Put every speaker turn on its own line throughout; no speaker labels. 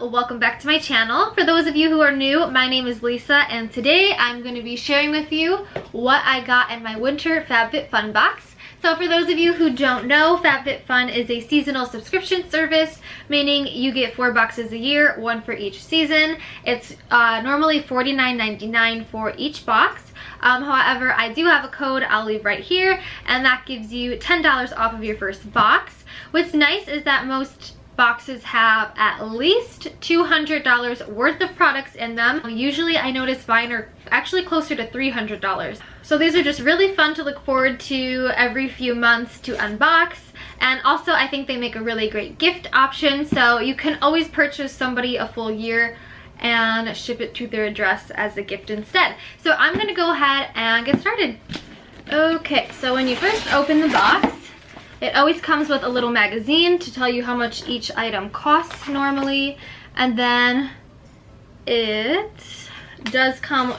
welcome back to my channel. For those of you who are new, my name is Lisa and today I'm going to be sharing with you what I got in my winter FabFitFun box. So for those of you who don't know, FabFitFun is a seasonal subscription service, meaning you get 4 boxes a year, one for each season. It's normally $49.99 for each box. However, I do have a code I'll leave right here, and that gives you $10 off of your first box. What's nice is that most boxes have at least $200 worth of products in them. Usually I notice mine are actually closer to $300. So these are just really fun to look forward to every few months to unbox. And also I think they make a really great gift option, so you can always purchase somebody a full year and ship it to their address as a gift instead. So I'm gonna go ahead and get started. Okay, so when you first open the box, it always comes with a little magazine to tell you how much each item costs normally, and then it does come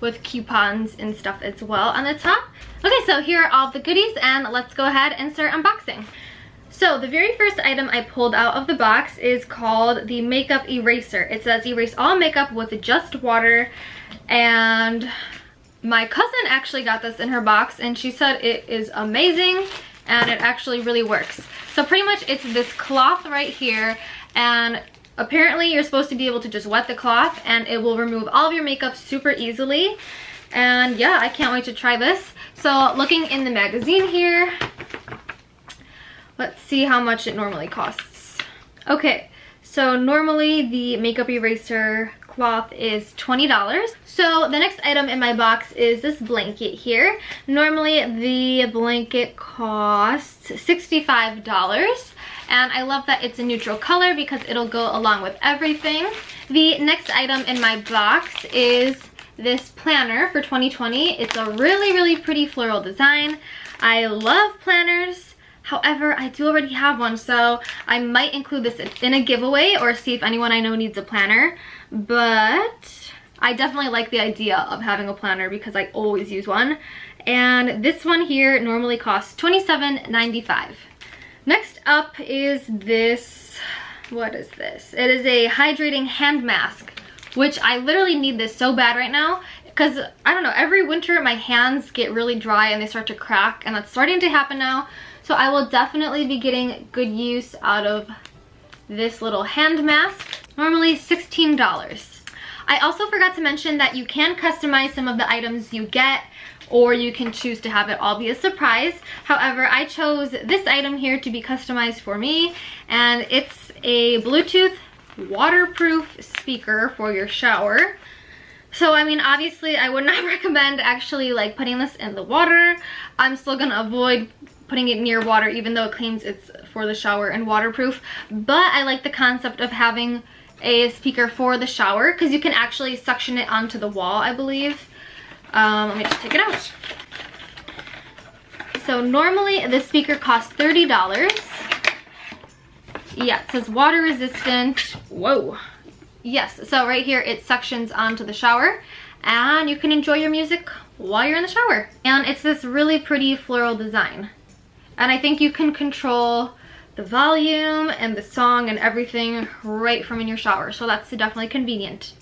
with coupons and stuff as well on the top. Okay, so here are all the goodies, and let's go ahead and start unboxing. So the very first item I pulled out of the box is called the Makeup Eraser. It says erase all makeup with just water, and my cousin actually got this in her box and she said it is amazing and it actually really works. So pretty much it's this cloth right here, and apparently you're supposed to be able to just wet the cloth and it will remove all of your makeup super easily. And yeah, I can't wait to try this. So looking in the magazine here, let's see how much it normally costs. Okay, so normally the makeup eraser cloth is $20. So the next item in my box is this blanket here. Normally the blanket costs $65, and I love that it's a neutral color because it'll go along with everything. The next item in my box is this planner for 2020. It's a really pretty floral design. I love planners. However, I do already have one, so I might include this in a giveaway or see if anyone I know needs a planner. But I definitely like the idea of having a planner because I always use one. And this one here normally costs $27.95. Next up is this, what is this? It is a hydrating hand mask, which I literally need this so bad right now. Because, I don't know, every winter my hands get really dry and they start to crack, and that's starting to happen now. So I will definitely be getting good use out of this little hand mask. Normally $16. I also forgot to mention that you can customize some of the items you get, or you can choose to have it all be a surprise. However, I chose this item here to be customized for me, and it's a Bluetooth waterproof speaker for your shower. So I mean, obviously I would not recommend actually like putting this in the water. I'm still gonna avoid putting it near water, even though it claims it's for the shower and waterproof. But I like the concept of having a speaker for the shower because you can actually suction it onto the wall, I believe. Let me just take it out. So normally this speaker costs $30. Yeah, it says water resistant. Whoa. Yes, so right here it suctions onto the shower and you can enjoy your music while you're in the shower. And it's this really pretty floral design. And I think you can control the volume and the song and everything right from in your shower. So that's definitely convenient.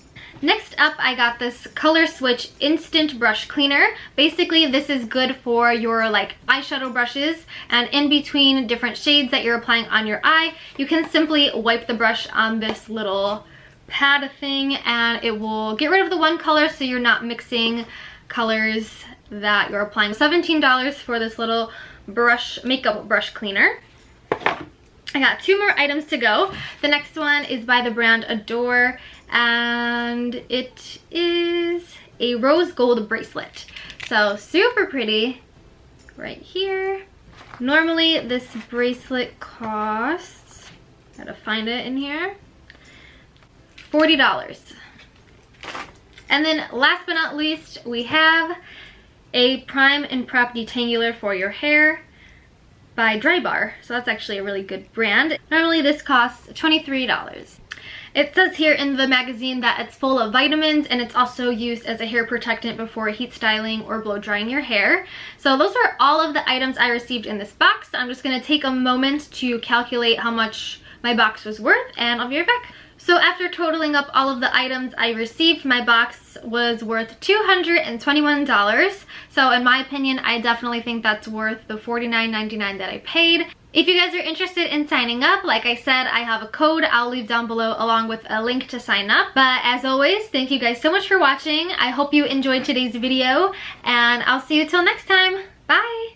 Next up, I got this Color Switch Instant Brush Cleaner. Basically, this is good for your like eyeshadow brushes, and in between different shades that you're applying on your eye, you can simply wipe the brush on this little pad thing and it will get rid of the one color so you're not mixing colors that you're applying. $17 for this little makeup brush cleaner. I got 2 more items to go. The next one is by the brand Adore, and it is a rose gold bracelet. So super pretty right here. Normally this bracelet costs, gotta find it in here, $40. And then last but not least, we have a Prime and Prep Detangler for your hair by Drybar. So that's actually a really good brand. Normally this costs $23. It says here in the magazine that it's full of vitamins and it's also used as a hair protectant before heat styling or blow drying your hair. So those are all of the items I received in this box. I'm just going to take a moment to calculate how much my box was worth and I'll be right back. So after totaling up all of the items I received, my box was worth $221. So in my opinion, I definitely think that's worth the $49.99 that I paid. If you guys are interested in signing up, like I said, I have a code I'll leave down below along with a link to sign up. But as always, thank you guys so much for watching. I hope you enjoyed today's video, and I'll see you till next time. Bye!